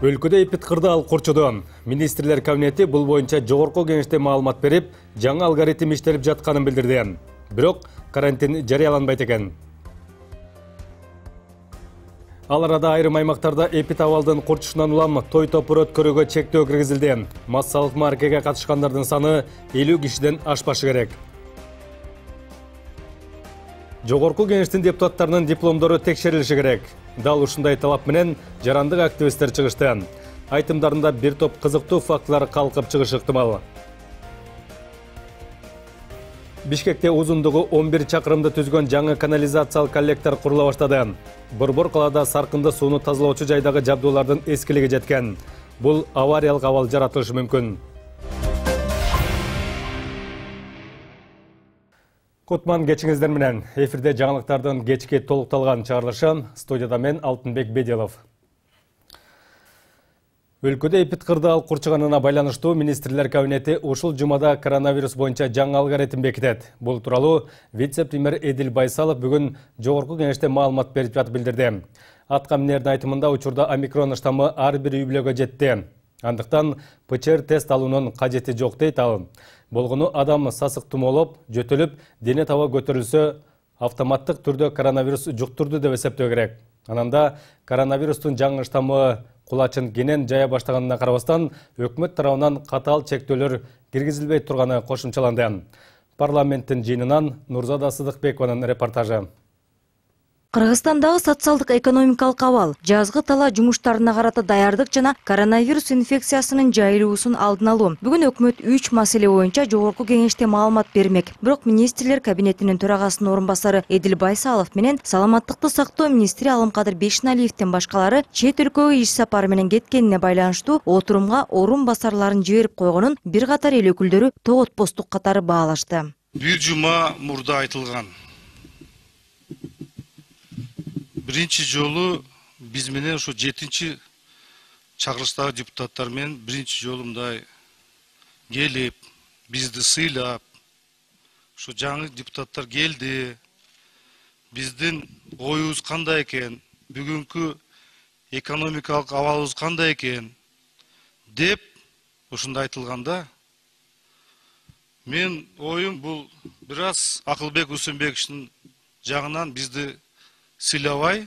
Өлкөдө эпид кырдаал курчуду. Министрлер кабинети бул боюнча жогорку кеңеште маалымат берип, жаңы алгоритм иштелип жатканын билдирди. Бирок карантин жарыяланбайт экен. Ал арада айрым аймактарда эпид абалдын курчушунан улам той топур өткөрүүгө чектөө киргизилди. Массалык мааракеге катышкандардын саны 50 кишиден ашпашы керек. Жогорку кеңештин депутаттарынын дипломдору текшерилиши керек. Дал ушундай талап менен жарандык активисттер чыгышты. Айтымдарында бир топ кызыктуу фактылар калкып чыгышы ыктымал. Бишкекте узундугу 11 чакырымды түзгөн жаңы канализациялык коллектор курула баштады. Борбор калаада саркынды сууну тазалоочу жайдагы жабдуулардын эскилиги жеткен. Бул авариялык абал жаратылышы мүмкүн. Кутман кечиңиздер менен. Эфирде жаңылыктардын кечки толукталган чыгарылышы. Студияда мен Алтынбек Бедилов. Өлкөдө эпид кырдаал курчуганына байланыштуу министрлер кабинети ушул жумада коронавирус боюнча жаңы алгоритм бекитет. Бул тууралуу вице-премьер Эдил Байсалов бүгүн жогорку кеңеште маалымат берип жатып билдирди. Аткаминердин айтымында учурда омикрон штаммы ар бир үй бүлөгө жетти. Андыктан ПЧР тест алуунун кажети жок дейт ал. Болгону адам сасык тумоолоп, жөтөлүп, дене таба көтөрүлсө, автоматтык түрдө коронавирус жуктурду деп эсептөө керек. Ананда коронавирустун жаңы штаммы кулачын кенен жая баштаганына карабастан, өкмөт тарабынан катаал чектөөлөр киргизилбей турганы кошумчаланды. Парламенттин жыйынынан Нурзада Сыдыкбекованын репортажы. Кыргызстандагы социалдык экономикалык абал, жазгы тала жумуштарына карата даярдык жана коронавирус инфекциясынын жайылуусун алдын алуу. Бүгүн өкмөт 3 маселе боюнча жогорку кеңеште маалымат бермек. Бирок министрлер кабинетинин төрагасынын орун басары Эдил Байсалов менен саламаттыкты сактоо министри Алымкадыр Бешиналиевдин башкалары чет өлкөгө иш сапары менен кеткенине байланыштуу отурумга орун басарларын жиберип койгонун бир катар эл өкүлдөрү тоготпостук катары баалашты. Бир жума мурда айтылган. Биринчи жолу биз менен ошо 7-чи чакырылыштагы депутаттар менен биринчи жолу мындай келип, бизди сыйлап, ошо жаңы депутаттар келди. Биздин оюбуз кандай экен, бүгүнкү экономикалык абалыбыз кандай экен деп ошондой айтылганда, мен оюм бул бир аз Акылбек Усенбековичтин жагынан бизди сыйлабай,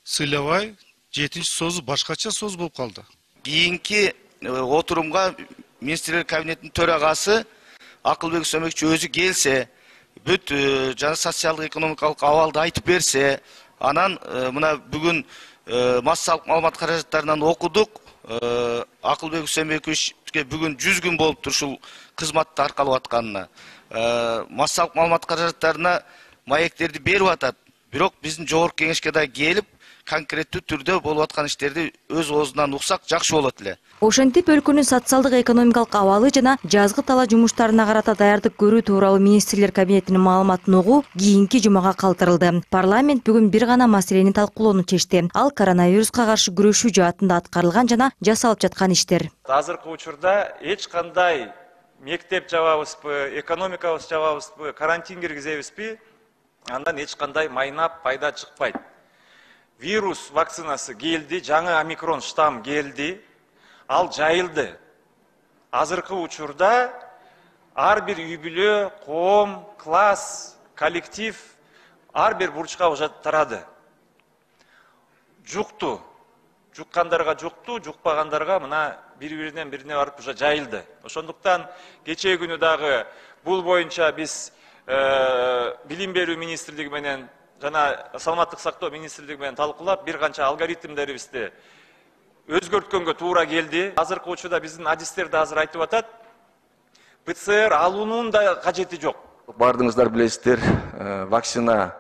7-чи сөзү башкача сөз болуп калды. Кийинки отурумга министрлер кабинетинин төрагасы Акылбек Усенбекович өзү келсе, бүт жана социалдык экономикалык абалды айтып берсе, анан мына бүгүн массалык маалымат каражаттарынан окудук. Акылбек Усенбековичке бүгүн 100 күн болуптур ушул кызматты аркалап атканына. Массалык маалымат каражаттарына маектерди берип атат. Бирок биздин жогорку кеңешке да келип, конкреттүү түрдө болуп аткан иштерди өз оозунан уксак жакшы болот эле. Ошентип өлкөнүн социалдык экономикалык абалы жана жазгы тала жумуштарына карата даярдык көрүү тууралуу министрлер кабинетинин маалыматын угуу кийинки жумага калтырылды. Парламент бүгүн бир гана маселени талкуулоону чечти. Ал коронавируска каршы күрөшүү жаатында аткарылган жана жасалып жаткан иштер. Азыркы учурда эч кандай мектеп жабабызбы, экономикабыз жабабызбы, карантин киргизебизби, андан эч кандай майнап пайда чыкпайт. Вирус вакцинасы келди, жаңы омикрон штамм келди, ал жайылды. Азыркы учурда ар бир үй бүлө, коом, класс, коллектив ар бир бурчка уже тарады. Жукту. Жуккандарга жукту, жукпагандарга мына бири-биринен бирине барып уже жайылды. Ошондуктан кечээ күнү дагы бул боюнча биз билим берүү министрлиги менен жана саламаттык сактоо министрлиги менен талкуулап бир канча алгоритмдерибизди өзгөрткөнгө туура келди. Азыркы учурда биздин адистер да азыр айтып атат, ПЦР алуунун да кажети жок. Бардыңыздар билесиздер, вакцина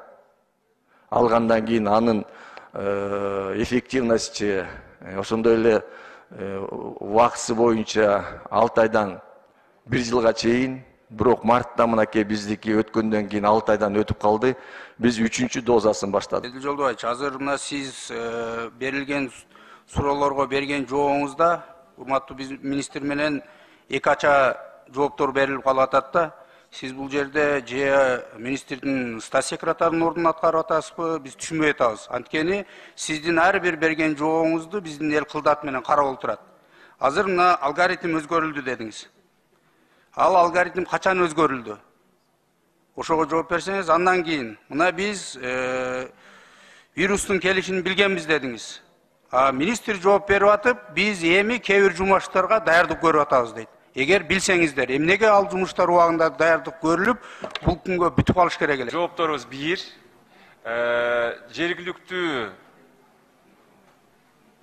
алгандан кийин анын эффективности ошондой эле убактысы боюнча 6 айдан 1 жылга чейин. Бирок мартта мынакей биздики өткөндөн кийин 6 айдан өтүп калды. Биз 3-чү дозасын баштадык. Эдил Жолдобаевич, азыр мына сиз берилген суроолорго берген жообуңузда урматтуу министр менен эки ача жооптор берилип калып атат да. Сиз бул жерде же министрдин статс секретарынын ордун аткарып атасызбы? Биз түшүнбөй атабыз. Анткени сиздин ар бир берген жообуңузду биздин эл кылдат менен карап отурат. Азыр мына алгоритм өзгөрүлдү дедиңиз. Ал алгоритм качан өзгөрүлдү? Ошого жооп берсеңиз, андан кийин мына биз вирустун келишин билгенбиз дедиңиз. Министр жооп берип атып, биз эми кээ бир жумуштарга даярдык көрүп атабыз дейт. Эгер билсеңиздер, эмнеге ал жумуштар убагында даярдык көрүлүп, бул күнгө бүтүп калыш керек эле? Жоопторубуз бир, жергиликтүү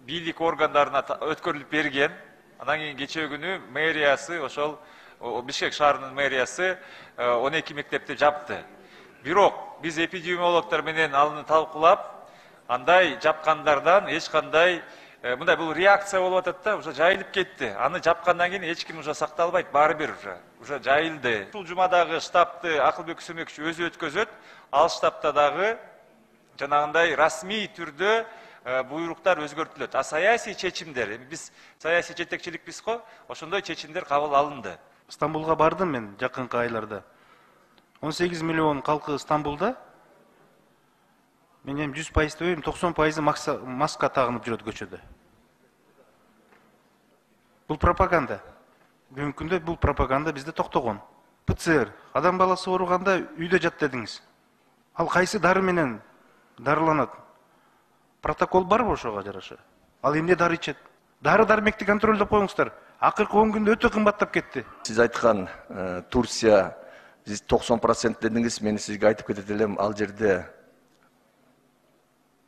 бийлик органдарына өткөрүлүп берген. Андан кийин кечээ күнү мэриясы, ошол Бишкек шаарынын мэриясы 12 мектепти жапты. Бирок биз эпидемиологдор менен аны талкуулап, андай жапкандардан эч кандай мындай бул реакция болуп атат да, уже жайылып кетти. Аны жапкандан кийин эч ким уже сакталбайт, баары бир уже жайылды. Ушул жумадагы штабты Акылбек Үсөнбекович өзү өткөзөт. Ал штабта дагы жанагындай расмий түрдө буйруктар өзгөртүлөт. Саясий чечимдер, биз саясий жетекчиликпиз го, ошондой чечимдер кабыл алынды. Стамбулга бардым мен жакынкы айларда. 18 миллион калкы Стамбулда. Мен эми 100% дейм, 90% маска тагынып жүрөт көчөдө. Бул пропаганда. Бүгүнкү күндө бул пропаганда бизде токтогон. ПЦР, адам баласы ооруганда үйдө жат дедиңиз. Ал кайсы дары менен дарыланат? Протокол барбы ошого жараша? Ал эмне дары ичет? Дары-дармекти контролдоп коюңуздар. Акыркы 10 күндө өтө кымбаттап кетти. Сиз айткан Турция 90% дедиңиз, мен сизге айтып кетет элем, ал жерде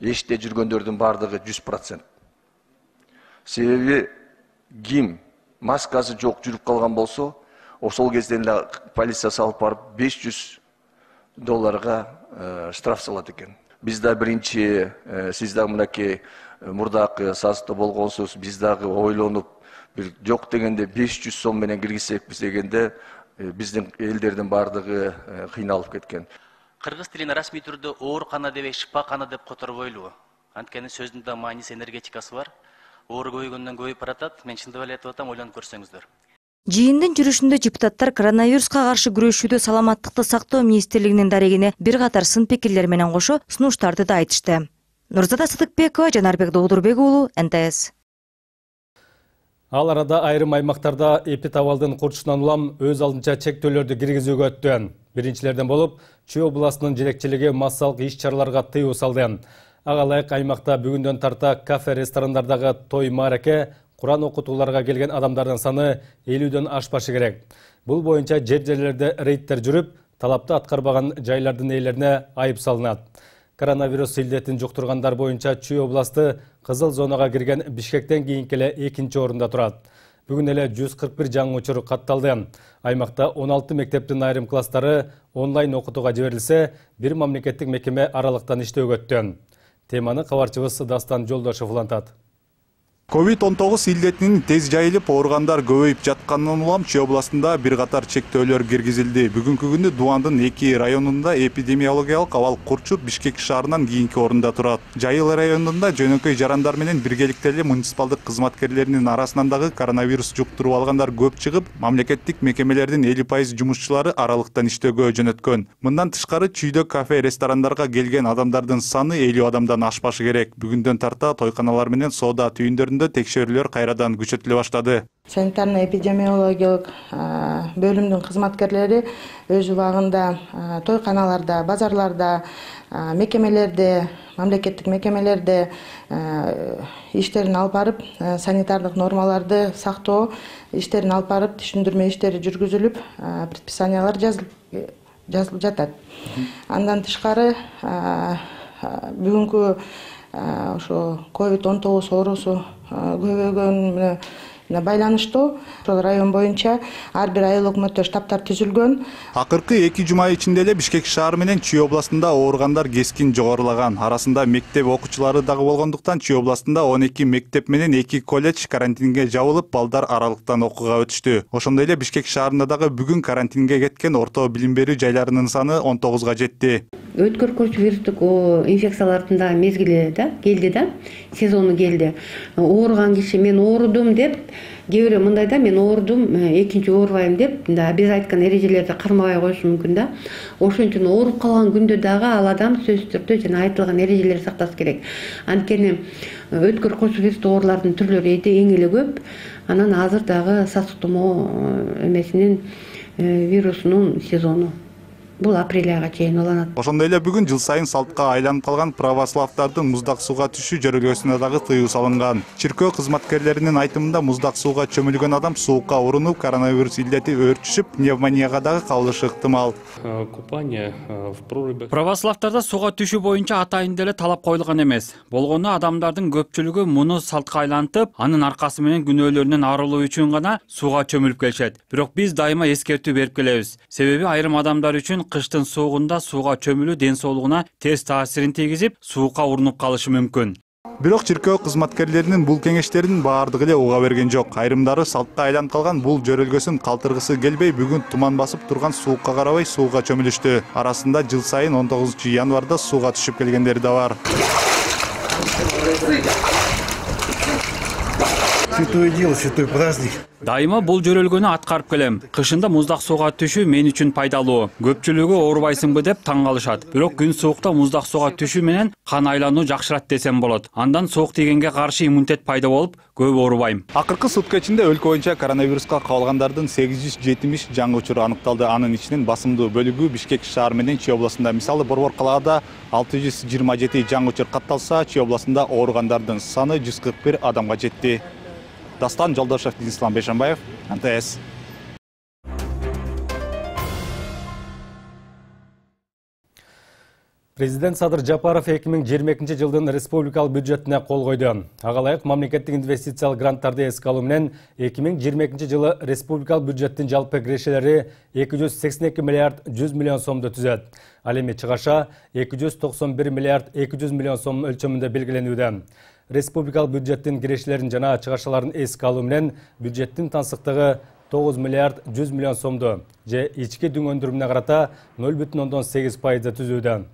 эште жүргөндөрдүн бардыгы 100%. Себеби ким маскасы жок жүрүп калган болсо, ошол кезде эле полиция салып барып $500 штраф салат экен. Биз да биринчи, сиз да мынакей мурдакы сазда болгонсуз, биз дагы ойлонуп, бир жок дегенде 500 сом менен киргизсекпиз дегенде биздин элдердин бардыгы кыйналып кеткен. Кыргыз тилин расмий түрдө оорукана деп, шипакана деп которбойлубу? Анткени сөздүн да мааниси, энергетикасы бар. Оору көбөйгөндөн көбөйүп баратат. Мен чындап эле айтып атам, ойлонуп көрсөңүздөр. Жыйындын жүрүшүндө депутаттар коронавируска каршы күрөшүүдө саламаттыкты сактоо министрлигинин дарегине бир катар сын пикирлер менен кошо сунуштарды да айтышты. Нурзада Сыдыкбекова, Жанарбек Доодурбек уулу, НТС. Ал арада айрым аймактарда эпидабалдын курчунан улам өз алдынча чектөөлөрдү киргизүүгө өттү. Биринчилерден болуп, Чүй областынын жетекчилиги массалык иш-чараларга тыюу салды. Ага ылайык аймакта бүгүндөн тарта кафе, ресторандардагы той маареке, Куран окутууларга келген адамдардын саны 50дөн ашпашы керек. Бул боюнча жер-жерлерде рейдтер жүрүп, талапты аткарбаган жайлардын ээлерине айып салынат. Коронавирус илдетин жуктургандар боюнча Чүй областы кызыл зонага кирген Бишкектен кийинки эле экинчи орунда турат. Бүгүн эле 141 жаңы учур катталды. Аймакта 16 мектептин айрым класстары онлайн окутууга жиберилсе, бир мамлекеттик мекеме аралыктан иштөөгө өттү. Теманы кабарчыбыз Дастан Жолдошов улантат. COVID-19 илдетинин тез жайылып, ооругандар көбөйүп жатканынан улам Чүй областында бир катар чектөөлөр киргизилди. Бүгүнкү күндө Дубандын 2 районунда эпидемиологиялык абал курчуп, Бишкек шаарынан кийинки орунда турат. Жайыл районунда жөнөкөй жарандар менен биргеликте эле муниципалдык кызматкерлеринин арасынан дагы коронавирус жуктуруп алгандар көп чыгып, мамлекеттик мекемелердин 50% жумушчулары аралыктан иштөөгө жөнөткөн. Мындан тышкары Чүйдө кафе, ресторандарга келген адамдардын саны 50 адамдан ашпашы керек. Бүгүндөн тарта тойканалар менен соода түйүндөрүндө текшерүүлөр кайрадан күчөтүлө баштады. Санитарно-эпидемиологиялык бөлүмдүн кызматкерлери өз убагында тойканаларда, базарларда, мекемелерде, мамлекеттик мекемелерде иштерин алып барып, санитардык нормаларды сактоо иштерин алып барып, түшүндүрмө иштери жүргүзүлүп, предписаниялар жазылып жатат. Андан тышкары бүгүнкү ошо COVID-19 оорусу көбөйгөнүнө байланыштуу ошол район боюнча ар бир айыл өкмөттө штабтар түзүлгөн. Акыркы 2 жума ичинде эле Бишкек шаары менен Чүй областында ооругандар кескин жогорулаган. Арасында мектеп окуучулары дагы болгондуктан Чүй областында 12 мектеп менен 2 колледж карантинге жабылып, балдар аралыктан окууга өтүштү. Ошондой эле Бишкек шаарында дагы бүгүн карантинге кеткен орто билим берүү жайларынын саны 19га жетти. Өткөркүч вирустук инфекциялардын да мезгили келди да, сезону келди. Ооруган киши мен оорудум деп кээ бирөө мындай да, мен оорудум, экинчи оорубайм деп, биз айткан эрежелерди кармабай коюшу мүмкүн да. Ошон үчүн ооруп калган күндө дагы ал адам сөзсүз түрдө жана айтылган эрежелерди сакташ керек. Анткени өткөр кошо вирустук оорулардын түрлөрү эң эле көп. Анан азыр дагы сас тумоо эмесинин вирусунун сезону. Бул апрель айга чейин уланат. Ошондой эле бүгүн жыл сайын салтка айланып калган православдардын муздак сууга түшүү жөрөлгөсүнө дагы тыюу салынган. Чиркөө кызматкерлеринин айтымында муздак сууга чөмүлгөн адам суукка урунуп, коронавирус илдети өөрчүшүп, пневмонияга дагы кабылышы ыктымал. Купание в проруби. Православдарда сууга түшүү боюнча атайын деле талап коюлган эмес. Болгону адамдардын көпчүлүгү муну салтка айлантып, анын аркасы менен күнөөлөрүнөн арылуу үчүн гана сууга чөмүлүп келишет. Бирок биз дайыма эскертүү берип келебиз. Себеби айрым адамдар үчүн кыштын суугунда сууга чөмүлүү ден соолугуна терс таасирин тийгизип, суукка урунуп калышы мүмкүн. Бирок чиркөө кызматкерлеринин бул кеңештеринин баардыгы эле уга берген жок. Айрымдары салтка айланып калган бул жөрөлгөсүн калтыргысы келбей, бүгүн туман басып турган суукка карабай сууга чөмүлүштү. Арасында жыл сайын 19 январда сууга түшүп келгендери да бар. Святое дело, святой праздник. Дайыма бул жөрөлгөнү аткарып келем. Кышында муздак сууга түшүү мен үчүн пайдалуу. Көпчүлүгү оорубайсыңбы деп таң калышат. Бирок күн суукта муздак сууга түшүү менен кан айлануу жакшырат десем болот. Андан суук тийгенге каршы иммунитет пайда болуп, көп оорубайм. Акыркы сутка ичинде өлкө боюнча коронавируска кабылгандардын 870 жаңы учуру аныкталды. Анын ичинен басымдуу бөлүгү Бишкек шаар менен Чүй областында. Мисалы, Борбор калаада 627 жаңы учур катталса, Чүй областында ооругандардын саны 141 адамга жетти. Дастан Жолдошев, Денислам Бейшанбаев, НТС. Президент Садыр Жапаров 2022 жылдын республикалык бюджетине кол койду. Ага ылайык мамлекеттик инвестициялык гранттарды эске алуу менен 2022 жылы республикалык бюджеттин жалпы кирешелери 282 миллиард 100 миллион сомду түзөт. Ал эми чыгаша 291 миллиард 200 миллион сом өлчөмүндө белгиленүүдө. Республикалык бюджеттин кирешелерин жана чыгашаларын эске алуу менен бюджеттин тансыктыгы 9 миллиард 100 миллион сомду же ички дүң өндүрүмүнө карата 0,8% түзүүдө.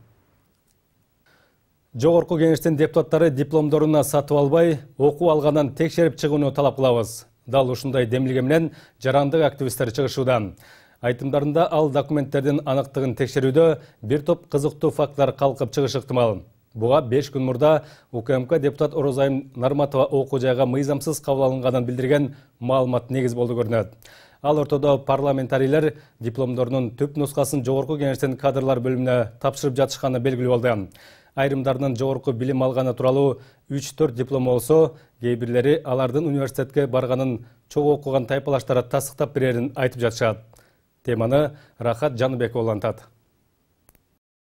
Жогорку кеңештин депутаттары дипломдоруна сатып албай, окуу алгандан текшерип чыгууну талап кылабыз. Дал ушундай демилге менен жарандык активисттер чыгышууда. Айтымдарында ал документтердин аныктыгын текшерүүдө бир топ кызыктуу фактылар калкып чыгышы ыктымал. Буга 5 күн мурда УКМК депутат Орозайым Нарматова окуу жайга мыйзамсыз кабыл алынганын билдирген маалымат негиз болду көрүнөт. Ал ортодо парламентарийлер дипломдорунун түп нускасын жогорку кеңештин кадрлар бөлүмүнө тапшырып жатышканы белгилүү болду. Айрымдарынын жогорку билим алганы тууралуу 3-4 диплому болсо, кээ бирлери алардын университетке барганын чогуу окуган тайпалаштары тастыктап берерин айтып жатышат. Теманы Рахат Жаныбекова улантат.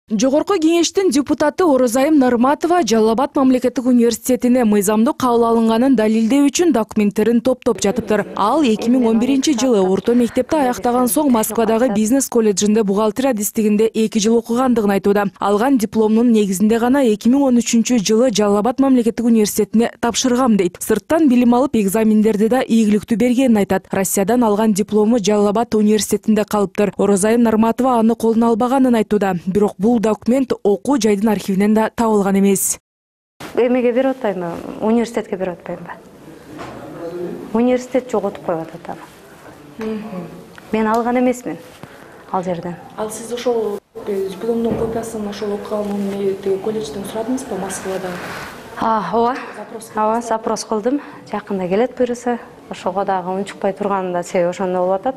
Жогорку кеңештин депутаты Орозайым Нарматова Жалал Абад мамлекеттик университетине мыйзамдуу кабыл алынганын далилдөө үчүн документтерин топтоп жатыптыр. Ал 2011 жылы орто мектепти аяктаган соң Москвадагы бизнес колледжинде бухгалтерия адистигинде 2 жыл окугандыгын айтууда. Алган дипломунун негизинде гана 2013 жылы Жалал Абад мамлекеттик университетине тапшыргам дейт. Сырттан билим алып экзамендерди да ийгиликтүү бергенин айтат. Россиядан алган диплому Жалал Абад университетинде калыптыр. Орозайым Нарматова аны колуна албаганын айтууда. Бирок бул документ окуу жайдын архивинен да табылган эмес. Эмеге берип атпайбы? Университетке берип атпайбы? Университет жоготуп коюп атат аны. Мен алган эмесмин ал жерден. Ал сиз ошол дипломдун копиясын ошол окуган колледжден сурадыңызбы Москвада? Ооба, запрос кылдым. Жакында келет буюрса, ошого дагы унчукпай турганында себеби ошондой болуп атат.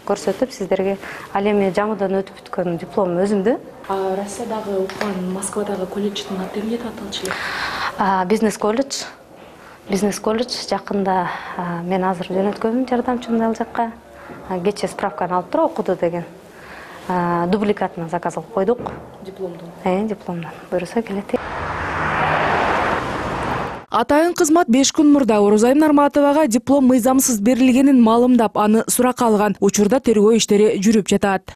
Көрсөтүп сиздерге ал эми жаңыдан өтүп бүткөн диплом өзүмдү. Россиядагы окуган Москвадагы колледждин аты эмне деп аталчу эле? Бизнес колледж. Бизнес колледж жакында мен азыр жөнөткөнмүн жардамчымды ал жакка. Кечээ справканы алып туруп окуду деген. Дубликатын заказ кылып койдук. Дипломдун. Дипломдун. Буюрса келет. Атайын кызмат 5 күн мурда Орозайым Нарматовага диплом мыйзамсыз берилгенин маалымдап, аны суракка алган. Учурда тергөө иштери жүрүп жатат.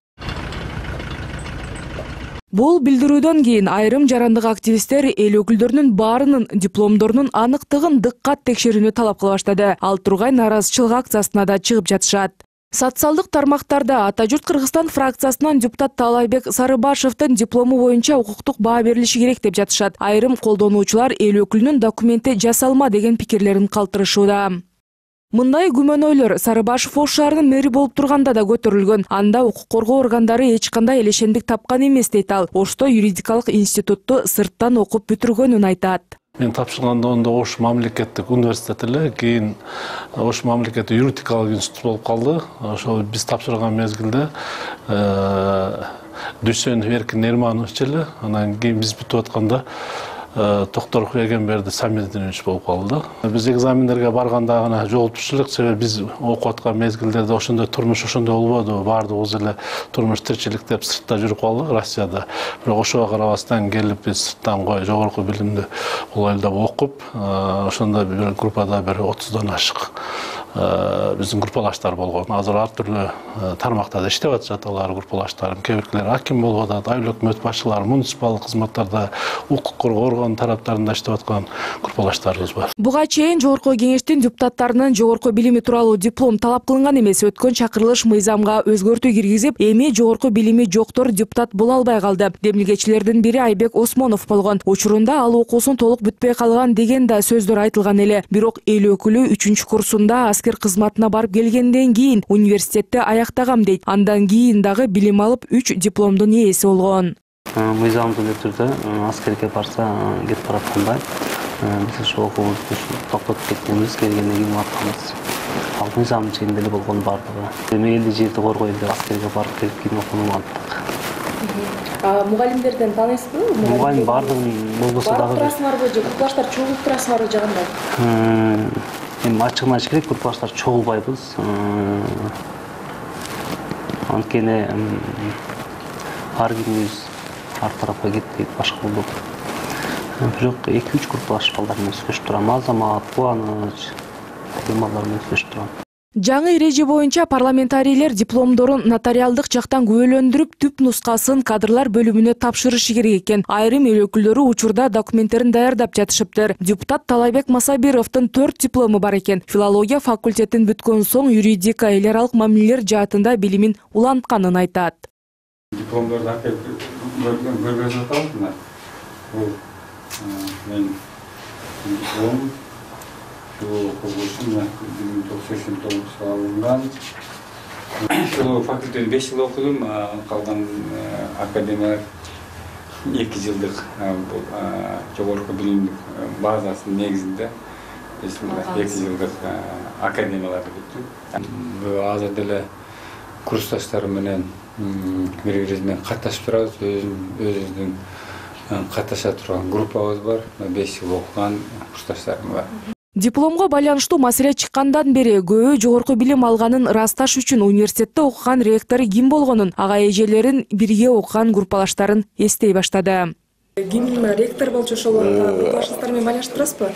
Бул билдирүүдөн кийин айрым жарандык активисттер эл өкүлдөрүнүн баарынын дипломдорунун аныктыгын дыккат текшерүүнү талап кыла баштады. Ал тургай нааразычылык акциясына да чыгып жатышат. Социалдык тармактарда Ата журт Кыргызстан фракциясынан депутат Таалайбек Сарыбашевдин диплому боюнча укуктук баа берилиши керек деп жатышат. Айрым колдонуучулар эл өкүлүнүн документи жасалма деген пикирлерин калтырышууда. Мындай күмөнөөлөр Сары Башов Ош шаарынын мэри болуп турганда да көтөрүлгөн. Анда укук коргоо органдары эч кандай элешендик тапкан эмес дейт ал. Ошто юридикалык институтту сырттан окуп бүтүргөнүн айтат. Мен тапшырганда онда Ош мамлекеттик университет эле, кийин Ош мамлекеттик юридикалык институт болуп калды. Ошол биз тапшырган мезгилде Дүйсөнов Эркин Нерманович эле, анан кийин биз бүтүп атканда Токторов Эгемберди Самидинович болуп калды. Биз экзамендерге барганда гана жолтушчулук, себеби биз окуп аткан мезгилдерде ошондой турмуш ошондой болбоду. Баардыгыбыз эле турмуш тирчилик деп сыртта жүрүп калдык Россияда. Бирок ошого карабастан келип биз сырттан жогорку билимди бул элде окуп, ошондо бир группада бир 30дан ашык биздин группалаштар болгон. Азыр ар түрлүү тармактарда иштеп атышат алар группалаштарым. Кээ биркилер аким болуп атат, айыл өкмөт башчылары, муниципалдык кызматтарда, укук коргоо орган тараптарында иштеп аткан группалаштарыбыз бар. Буга чейин Жогорку кеңештин депутаттарынын жогорку билими тууралуу диплом талап кылынган эмес. Өткөн чакырылыш мыйзамга өзгөртүү киргизип, эми жогорку билими жоктор депутат боло албай калды. Демилгечилердин бири Айбек Осмонов болгон. Учурунда ал окуусун толук бүтпөй калган деген да сөздөр айтылган эле. Бирок эл өкүлү 3-курсунда аскер кызматына барып келгенден кийин университетте аяктагам дейт. Андан кийин дагы билим алып 3 дипломдун ээси болгон. Мыйзамдуу түрдө аскерге барса кетип бараткандай. Биз ошол окуубузду токтотуп кеткенбиз, келгенден кийин барганбыз. Ал мыйзамдын чегинде эле болгон бардыгы. Эми элди жерди коргойлу деп аскерге барып келип кийин окууну алаттык. Мугалимдерден тааныйсызбы? Мугалим бардыгын болбосо дагы. Барып турасыңарбы же группалаштар чогулуп турасыңарбы жагында? Эми ачыгын айтыш керек, группалаштар чогулбайбыз. Анткени ар кимибиз ар тарапка кетпейт, башка болуп. Бирок 2-3 группалаш балдар менен сүйлөшүп турам. Азамат, Кубаныч темалар менен сүйлөшүп турам. Жаңы эреже боюнча парламентарийлер дипломдорун нотариалдык жактан күбөлөндүрүп, түп нускасын кадрлар бөлүмүнө тапшырышы керек экен. Айрым эл өкүлдөрү учурда документтерин даярдап жатышыптыр. Депутат Талайбек Масабировдун 4 диплому бар экен. Филология факультетин бүткөн соң юридика, эл аралык мамилелер жаатында билимин улантканын айтат. Дипломдорду көргөзүп атабыз. Бул мен диплом окугучумун 1989 алынган. Филология факультетин 5 жыл окудум, калган академиялар 2 жылдык бул жогорку билимдик базасынын негизинде биз 2 жылдык академияларды бүттүк. Азыр деле курсташтарым менен бири-бирибиз менен катташып турабыз. Өзүбүздүн катташа турган группабыз бар. 5 жыл окуган курсташтарым бар. Дипломго байланыштуу маселе чыккандан бери көбү жогорку билим алганын ырасташ үчүн университетте окуган ректору ким болгонун, ага эжелерин, бирге окуган группалаштарын эстей баштады. Ким ректор болчу ошол группалаштар менен байланышып турасызбы?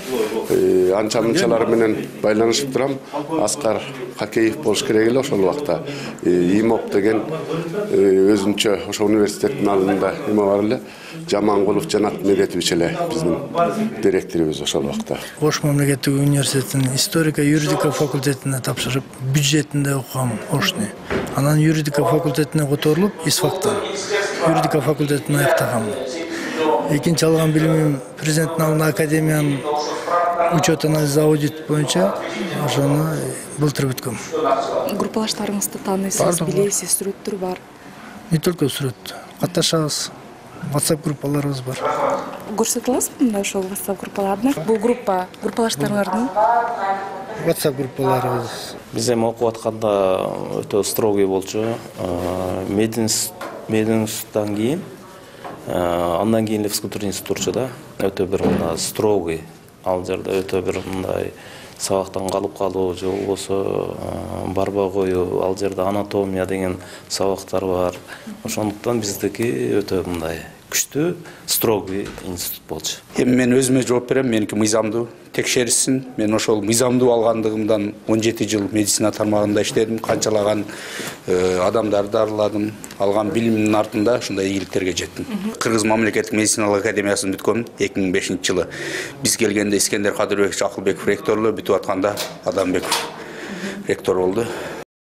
Анча-мынчалар менен байланышып турам. Аскар Хакеев болуш керек эле ошол убакта. ИМОП деген өзүнчө ошо университеттин алдында эме бар эле. Жамангулов Жанат Медетович эле биздин директорубуз ошол убакта. Ош мамлекеттик университетинин историка юридика факультетине тапшырып, бюджетинде окугам Ошни. Анан юридика факультетине которулуп, ИСФАКтан юридика факультетин аяктагам. Экинчи алган билимим президенттин алдында академиянын учет анализ аудит боюнча ошону былтыр бүткөм. Группалаштарыңызды таанысыз, билесиз, сүрөттөр бар. Не только сүрөт, катташабыз. WhatsApp группаларыбыз бар. Көрсөтө аласызбы мындай ошол WhatsApp группаларды? Бул группалаштарыңардын WhatsApp группаларыбыз. Биз эми окуп атканда өтө строгий болчу. Мединституттан кийин андан кийин физкультура институту турчу да. Өтө бир мындай строгий. Ал жерде өтө бир мындай сабактан калып калуу же болбосо барбай коюу, ал жерде анатомия деген сабактар бар. Ошондуктан биздики өтө мындай күчтүү, строгий институт болчу. Эми мен өзүмө жооп берем, меники мыйзамдуу текшерилсин. Мен ошол мыйзамдуу алгандыгымдан 17 жыл медицина тармагында иштедим, канчалаган адамдарды дарыладым. Алган билимдин артында ушундай ийгиликтерге жеттим. Кыргыз мамлекеттик медициналык академиясын бүткөм 2005 жылы. Биз келгенде Искендер Кадырбекович Акылбеков ректорлугу, бүтүп атканда Адамбеков ректор болду.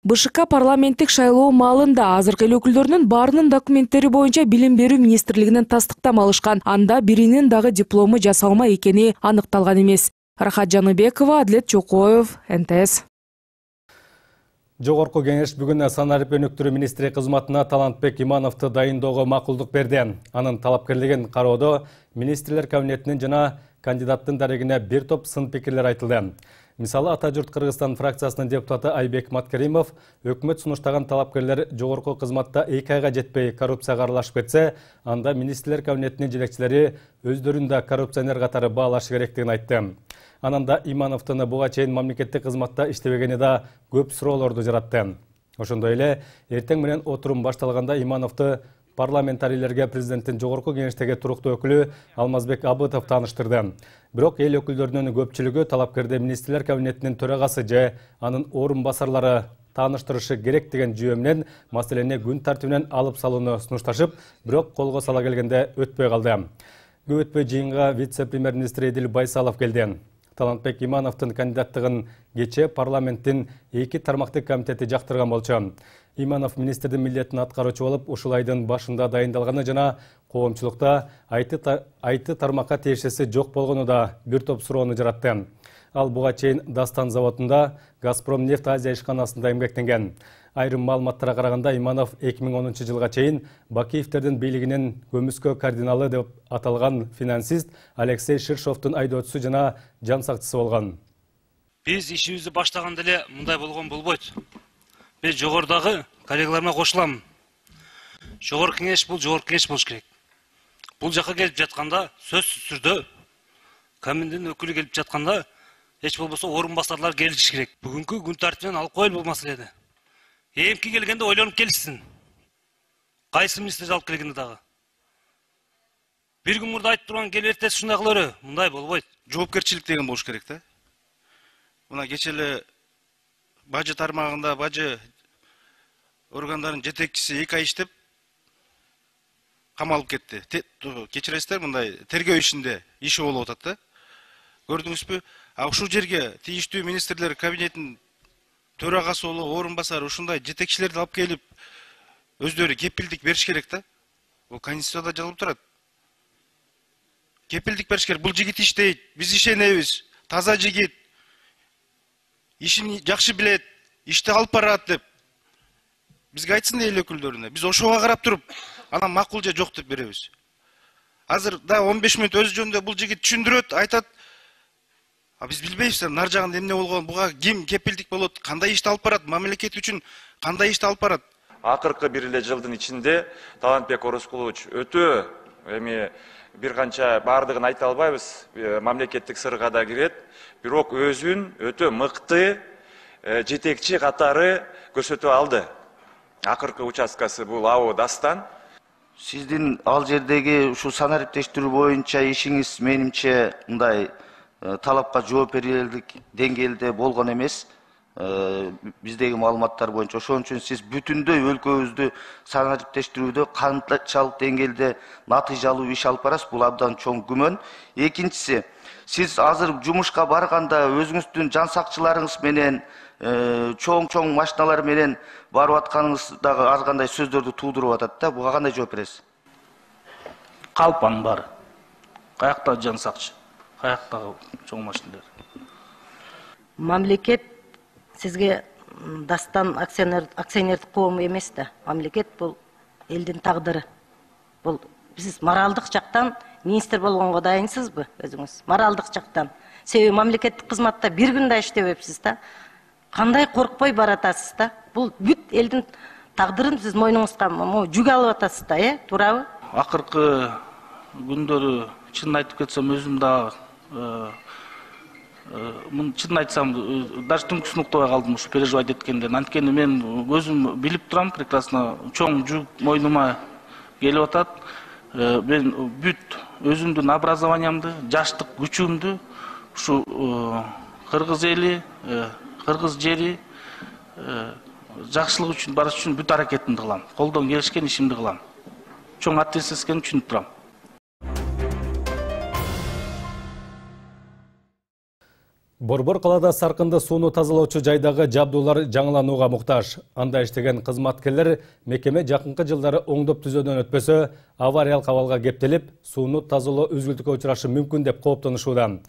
БШК парламенттик шайлоо маалында азыркы эл өкүлдөрүнүн баарынын документтери боюнча билим берүү министрлигинен тастыктама алышкан. Анда биринин дагы диплому жасалма экени аныкталган эмес. Рахат Жаныбекова, Адлет Чокоев, НТС. Жогорку кеңеш бүгүн санарип өнүктүрүү министри кызматына Талантбек Имановду дайындоого макулдук берди. Анын талапкерлигин кароодо министрлер кабинетинин жана кандидаттын дарегине бир топ сын пикирлер айтылды. Мисалы, Ата журт Кыргызстан фракциясынын депутаты Айбек Маткеримов өкмөт сунуштаган талапкерлер жогорку кызматта 2 айга жетпей коррупцияга аралашып кетсе, анда министрлер кабинетинин жетекчилери өздөрүн да коррупционер катары баалашы керектигин айтты. Ананда Имановдун буга чейин мамлекеттик кызматта иштебегени да көп суроолорду жаратты. Ошондой эле эртең менен отурум башталганда Имановду парламентарийлерге президенттин жогорку кеңештеги туруктуу өкүлү Алмазбек Абытов тааныштырды. Бирок эл өкүлдөрүнүн көпчүлүгү талапкерди министрлер кабинетинин төрагасы же анын орун басарлары тааныштырышы керек деген жүйө менен маселени күн тартибинен алып салууну сунушташып, бирок колго сала келгенде өтпөй калды. Көп өтпөй жыйынга вице-премьер-министр Эдил Байсалов келди. Талантбек Имановдун кандидаттыгын кечээ парламенттин 2 тармактык комитети жактырган болчу. Иманов министрдин милдетин аткаруучу болуп, ушул айдын башында дайындалганы жана коомчулукта айты тармакка тиешеси жок болгону да бир топ суроону жаратты. Ал буга чейин Дастан заводунда Газпром нефть Азия ишканасында эмгектенген. Айрым маалыматтарга караганда Иманов 2010 жылга чейин Бакиевтердин бийлигинин көмүскө кардиналы деп аталган финансист Алексей Ширшовдун айдоочусу жана жан сакчысы болгон. Биз ишибизди баштаганда эле мындай болгон болбойт. Мен жогордагы коллегаларыма кошулам. Жогорку кеңеш бул жогорку кеңеш болуш керек. Бул жака келип жатканда сөзсүз түрдө комитеттин өкүлү келип жатканда эч болбосо орун басарлар келиши керек. Бүгүнкү күн тартибинен алып коелу бул маселени. Эмки келгенде ойлонуп келишсин. Кайсы министр алып келгенде дагы. Бир күн мурда айтып турган кел эртеси ушундай кылары, мындай болбойт. Жоопкерчилик деген болуш керек да. Мына кече эле бажы тармагында бажы органдарын жетекчиси 2 ай иштеп камалып кетти. Кечиресиздер, мындай тергөө ишинде иши болуп атат да. Көрдүңүзбү? А ушул жерге тийиштүү министрлер кабинетинин төрагасы болуп, орун басары ушундай жетекчилерди алып келип өздөрү кепилдик бериш керек да. Бул конституцияда жазылып турат. Кепилдик бериш керек. Бул жигит иштейт, биз ишенебиз. Таза жигит. Ишин жакшы билет, ишти алып барат деп. Бизге айтсын эл өкүлдөрүнө. Биз ошого карап туруп, анан макул же жок деп беребиз. Азыр да 15 мүнөт өз жөнүндө бул жигит түшүндүрөт, айтат. А биз билбейбиз, нар жагында эмне болгон, буга ким кепилдик болот, кандай ишти алып барат, мамлекет үчүн кандай ишти алып барат. Акыркы бир эле жылдын ичинде Талантбек Орозкулович өтө бир канча бардыгын айта албайбыз, мамлекеттик сырга да кирет, бирок өзүн өтө мыкты жетекчи катары көрсөтүп алды. Акыркы участкасы бул АО Дастан. Сиздин ал жердеги ушу санариптештирүү боюнча ишиңиз менимче мындай талапка жооп берилерлик деңгээлде болгон эмес. Биздеги маалыматтар боюнча ошон үчүн сиз бүтүндөй өлкөбүздү санариптештирүүдө канчалык деңгээлде натыйжалуу иш алып барасыз, бул абдан чоң күмөн. Экинчиси, сиз азыр жумушка барганда өзүңүздүн жан сакчыларыңыз менен чоң машиналар менен барып атканыңыз дагы аз кандай сөздөрдү туудуруп атат да. Буга кандай жооп бересиз? Калпанын баары. Каякта жан сакчы, каяктагы чоң машиналар. Мамлекет сизге Дастан акционердик коом эмес да. Мамлекет бул элдин тагдыры. Бул сиз моралдык жактан министр болгонго дайынсызбы өзүңүз? Моралдык жактан. Себеби мамлекеттик кызматта бир күн да иштебепсиз да. Кандай коркпой баратасыз да? Бул бүт элдин тагдырын сиз мойнуңузга жүк алып атасыз да, туурабы? Акыркы күндөрү чынын айтып кетсем өзүм дагы чынын айтсам даже түнкүсүн укпай калдым ушу переживать эткенден. Анткени мен өзүм билип турам прекрасно, чоң жүк мойнума келип атат. Мен бүт өзүмдүн образованиямды, жаштык күчүмдү ушу кыргыз эли, кыргыз жери жакшылык үчүн барыш үчүн бүт аракетимди кылам. Колдон келишкен ишимди кылам. Чоң ответственность экенин түшүнүп турам. Борбор калада саркынды сууну тазалоочу жайдагы жабдуулар жаңыланууга муктаж. Анда иштеген кызматкерлер мекеме жакынкы жылдары оңдоп түзөөдөн өтпөсө, авариялык абалга кептелип, сууну тазалоо үзгүлтүккө учурашы мүмкүн деп кооптонушууда.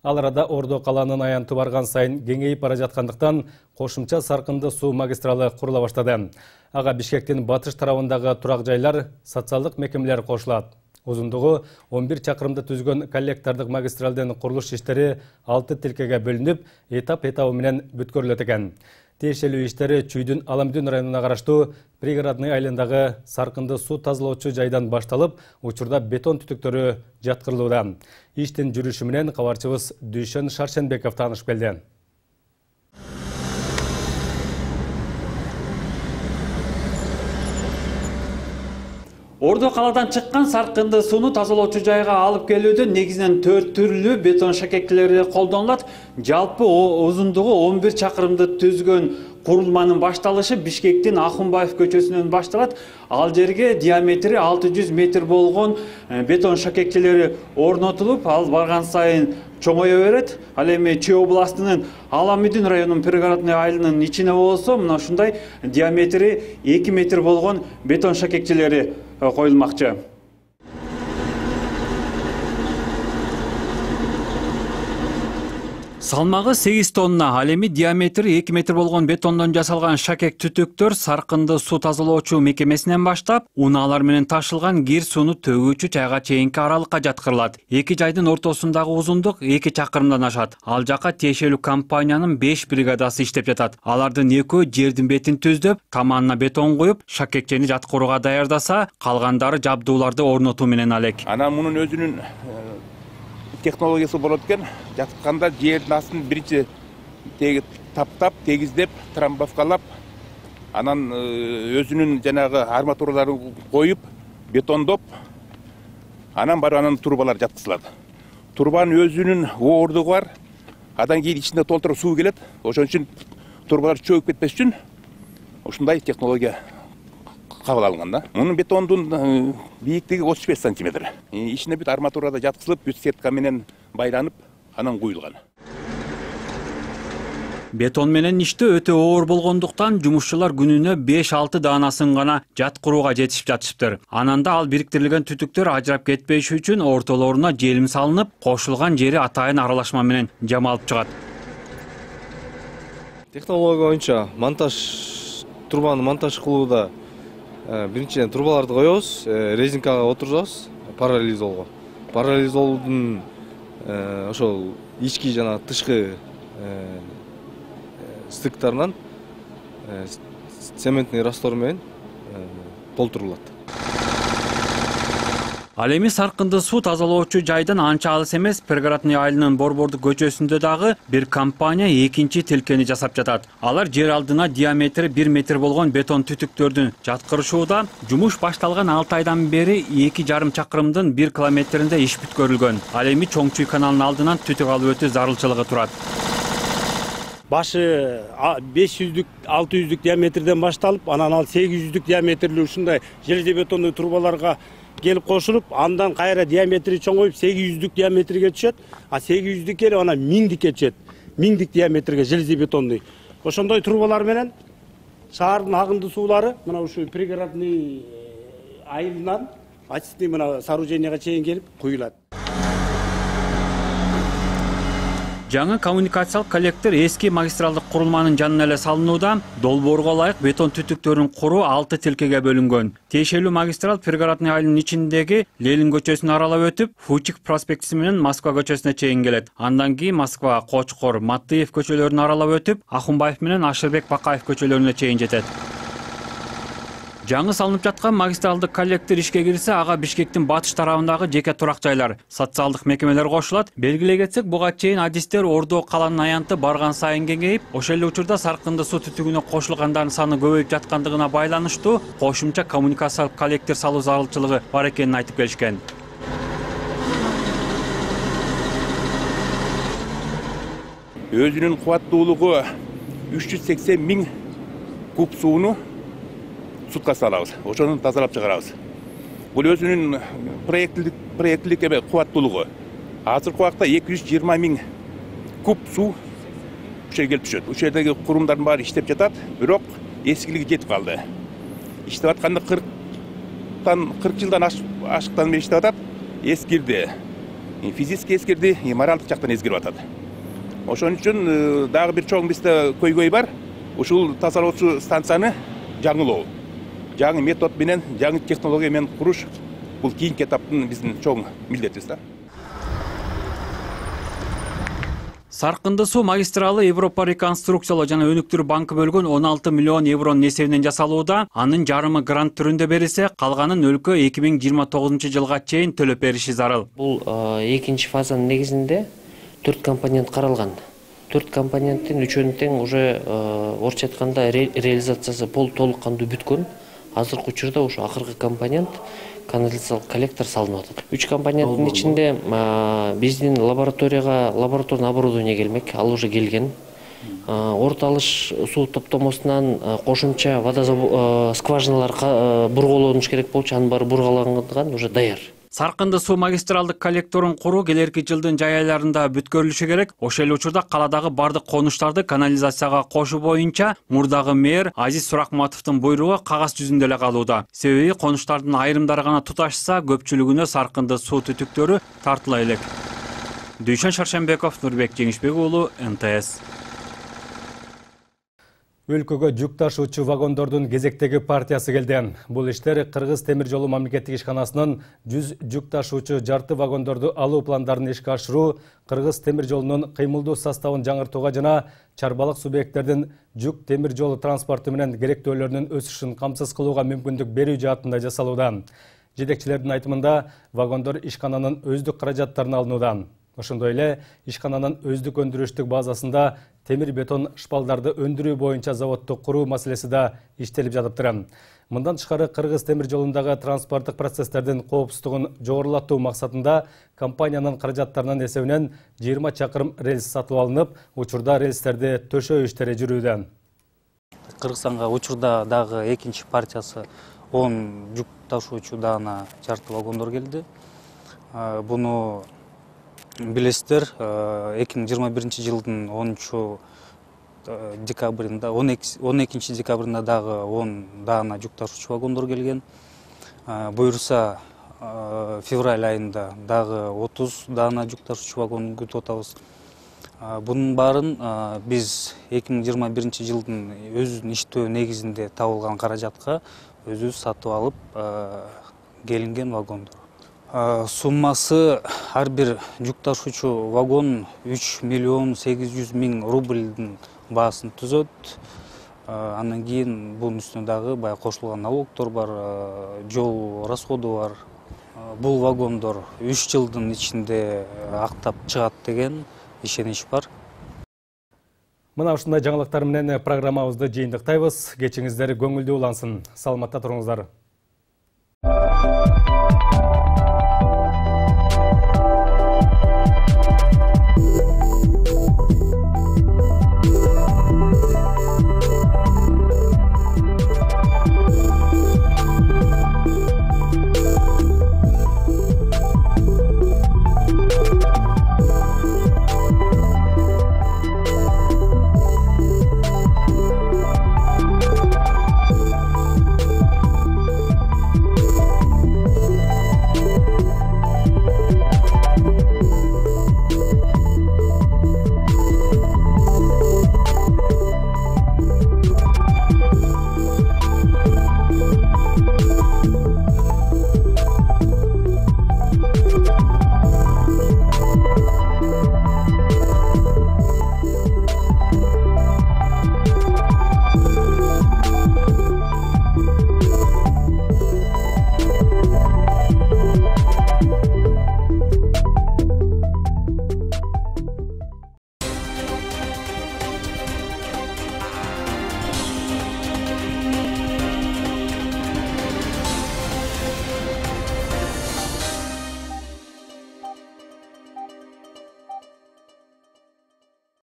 Ал арада Ордо каланын аянты барган сайын кеңейип бара жаткандыктан кошумча саркынды суу магистралы курula баштады. Ага Бишкектин батыш тарабындагы турак жайлар, социалдык мекемелер кошулат. Узундугу 11 чакырымды түзгөн коллектордук магистралдын курулуш иштери 6 тилкеге бөлүнүп, этап-этабы менен бүткөрүлөт экен. Тиешелүү иштери Чүйдүн Аламдүн районуна караштуу Пригородный айылындагы саркынды суу тазалоочу жайдан башталып, учурда бетон түтүктөрү жаткырылууда. Иштин жүрүшү менен кабарчыбыз Дүйшөн Шаршенбеков таанышып келди. Ордо каладан чыккан саркынды сууну тазалоочу жайга алып келүүдө негизинен 4 түрлүү бетон шакектилери колдонулат. Жалпы узундугу 11 чакырымды түзгөн курулманын башталышы Бишкектин Ахунбаев көчөсүнөн башталат. Ал жерге диаметри 600 метр болгон бетон шакектилери орнотулуп, ал барган сайын чоңое берет. Ал эми Чүй областынын Аламүдүн районунун Пригородный айылынын ичине болсо, мына ушундай диаметри 2 метр болгон бетон шакектилери коюлмакчы. Салмагы 8 тонна, ал эми диаметри 2 метр болгон бетондон жасалган шакек түтүктөр саркынды суу тазалоочу мекемесинен баштап, унаалар менен ташылган кир сууну төгүүчү жайга чейинки аралыкка жаткырылат. Эки жайдын ортосундагы узундук 2 чакырымдан ашат. Ал жака тиешелүү компаниянын 5 бригадасы иштеп жатат. Алардын экөө жердин бетин түздөп, таманына бетон коюп, шакекчени жаткырууга даярдаса, калгандары жабдууларды орнотуу менен алек. Анан мунун өзүнүн технологиясы болот экен. Жатканда жердин астын биринчи таптап, тегиздеп, трамбовкалап, анан өзүнүн жанагы арматураларын коюп, бетондоп, анан барып анан турбалар жаткызылат. Турбанын өзүнүн оордугу бар. Адан кийин ичине толтуруп суу келет. Ошон үчүн турбалар чөгүп кетпеш үчүн ушундай технология кабыл алынган да. Мунун бетондун бийиктиги 35 сантиметр. Ичине бүт арматурада жаткызылып, бүт сетка менен байланып, анан куюлган. Бетон менен иштөө өтө оор болгондуктан жумушчулар күнүнө 5-6 даанасын гана жаткырууга жетишип жатышыптыр. Ананда ал бириктирилген түтүктөр ажырап кетпеш үчүн ортолоруна желим салынып, кошулган жери атайын аралашма менен жамалып чыгат. Технология боюнча турбаны монтаж кылууда биринчиден турбаларды коебуз, резинкага отургузабыз, параллелизолго. Параллелизолдун ошол ички жана тышкы стыктарынан цементный раствор менен толтурулат. Ал эми саркынды суу тазалоочу жайдан анча алыс эмес Пригородный айылынын Борбордук көчөсүндө дагы бир компания экинчи тилкени жасап жатат. Алар жер алдына диаметри 1 метр болгон бетон түтүктөрдүн жаткырышууда. Жумуш башталган 6 айдан бери 2,5 чакырымдын 1 километринде иш бүткөрүлгөн. Ал эми Чоң Чүй каналынын алдынан түтүк алып өтүү зарылчылыгы турат. Башы 500-лүк, 600-лүк диаметрден башталып, анан ал 800-лүк диаметрлүү ушундай железобетондуу турбаларга келип кошулуп, андан кайра диаметри чоңоюп 800-лүк диаметрге түшөт, а 800-лүк келип анан 1000-дикке түшөт. 1000-дик диаметрге железобетондуу. Ошондой турбалар менен шаардын агынды суулары мына ушу Пригородный айылынан очистный мына сооруженияга чейин келип куюлат. Жаңы коммуникациялык коллектор эски магистралдык курулманын жанына эле салынууда. Долбоорго ылайык бетон түтүктөрүн куруу 6 тилкеге бөлүнгөн. Тиешелүү магистрал Пригородный айылынын ичиндеги Ленин көчөсүн аралап өтүп, Фучик проспектиси менен Москва көчөсүнө чейин келет. Андан кийин Москва, Кочкор, Матыев көчөлөрүн аралап өтүп, Ахунбаев менен Ашырбек Бакаев көчөлөрүнө чейин жетет. Жаңы салынып жаткан магистралдык коллектор ишке кирсе, ага Бишкектин батыш тарабындагы жеке турак жайлар, социалдык мекемелер кошулат. Белгилей кетсек, буга чейин адистер Ордо каланын аянты барган сайын кеңейип, ошол эле учурда саркынды суу түтүгүнө кошулгандардын саны көбөйүп жаткандыгына байланыштуу кошумча коммуникациялык коллектор салуу зарылчылыгы бар экенин айтып келишкен. Өзүнүн кубаттуулугу 380 000 куб сууну сутка салабыз, ошону тазалап чыгарабыз. Бул өзүнүн проекттилик кубаттуулугу. Азыркы убакта 220 000 куб суу ушерге келип түшөт. Ушердеги курумдардын баары иштеп жатат, бирок эскилиги жетип калды. Иштеп атканда 40 жылдан ашыктан бери иштеп атат, эскирди. физически эскирди, моралдык жактан эскирип атат. Ошон үчүн дагы бир чоң бизде көйгөй бар. Ушул тазалоочу станцияны жаңылоо. Жаңы метод менен, жаңы технология менен куруш бул кийинки этаптын биздин чоң милдетибиз да. Саркынды суу магистралы Европа реконструкциялоо жана өнүктүрүү банкы бөлгөн 16 миллион евронун эсебинен жасалууда. Анын жарымы грант түрүндө берилсе, калганын өлкө 2029 жылга чейин төлөп бериши зарыл. Бул экинчи фазанын негизинде 4 компонент каралган. 4 компоненттин үчөөнү тең уже орчу айтканда реализациясы толук кандуу бүткөн. Азыркы учурда ушу акыркы компонент канализациялык коллектор салынып атат. 3 компоненттин ичинде биздин лабораторный оборудование келмек, ал уже келген. Орталыш суу топтомосунан кошумча скважиналар бурголонуш керек болчу, анын баары бургаланган, уже даяр. Саркынды суу магистралдык коллекторун куруу келерки жылдын жай айларында бүткөрүлүшү керек. Ошол эле учурда каладагы бардык конуштарды канализацияга кошуу боюнча мурдагы мэр Азиз Суракматовдун буйругу кагаз жүзүндө эле калууда. Себеби конуштардын айрымдары гана туташса, көпчүлүгүнө саркынды суу түтүктөрү тартыла элек. Дүйшөн Шаршенбеков, Нурбек Жеңишбек уулу, НТС. Өлкөгө жүк ташуучу вагондордун кезектеги партиясы келди. Бул иштер Кыргыз темир жолу мамлекеттик ишканасынын 100 жүк ташуучу жарты вагондорду алуу пландарын ишке ашыруу, Кыргыз темир жолунун кыймылдуу составын жаңыртууга жана чарбалык субъекттердин жүк темир жолу транспорту менен керектөөлөрүнүн өсүшүн камсыз кылууга мүмкүндүк берүү жаатында жасалууда. Жетекчилердин айтымында вагондор ишкананын өздүк каражаттарын алынууда. Ошондой эле ишкананын өздүк өндүрүштүк базасында темир бетон шпалдарды өндүрүү боюнча заводду куруу маселеси да иштелип жатыптыр. Мындан тышкары Кыргыз темир жолундагы транспорттук процесстердин коопсуздугун жогорулатуу максатында компаниянын каражаттарынын эсебинен 20 чакырым рельс сатып алынып, учурда рельстерди төшөө иштери жүрүүдө. Кыргызстанга учурда дагы экинчи партиясы 10 жүк ташуучу даана жарты вагондор келди. Буну билесиздер, 2021 жылдын 10 декабрында, 12 декабрында дагы 10 даана жүк ташуучу вагондор келген. Буюрса февраль айында дагы 30 даана жүк ташуучу вагон күтүп атабыз. Бунун баарын биз 2021 жылдын өзүнүн иштөө негизинде табылган каражатка өзүбүз сатып алып келинген вагондор. Суммасы ар бир жүк ташуучу вагон 3 миллион 800 миң рубльдин баасын түзөт. Андан кийин бунун үстүнө дагы баягы кошулган налогдор бар, жол расходу бар. Бул вагондор 3 жылдын ичинде актап чыгат деген ишенич бар. Мына ушундай жаңылыктар менен программабызды жыйынтыктайбыз. Кечиңиздер көңүлдүү улансын. Саламатта туруңуздар.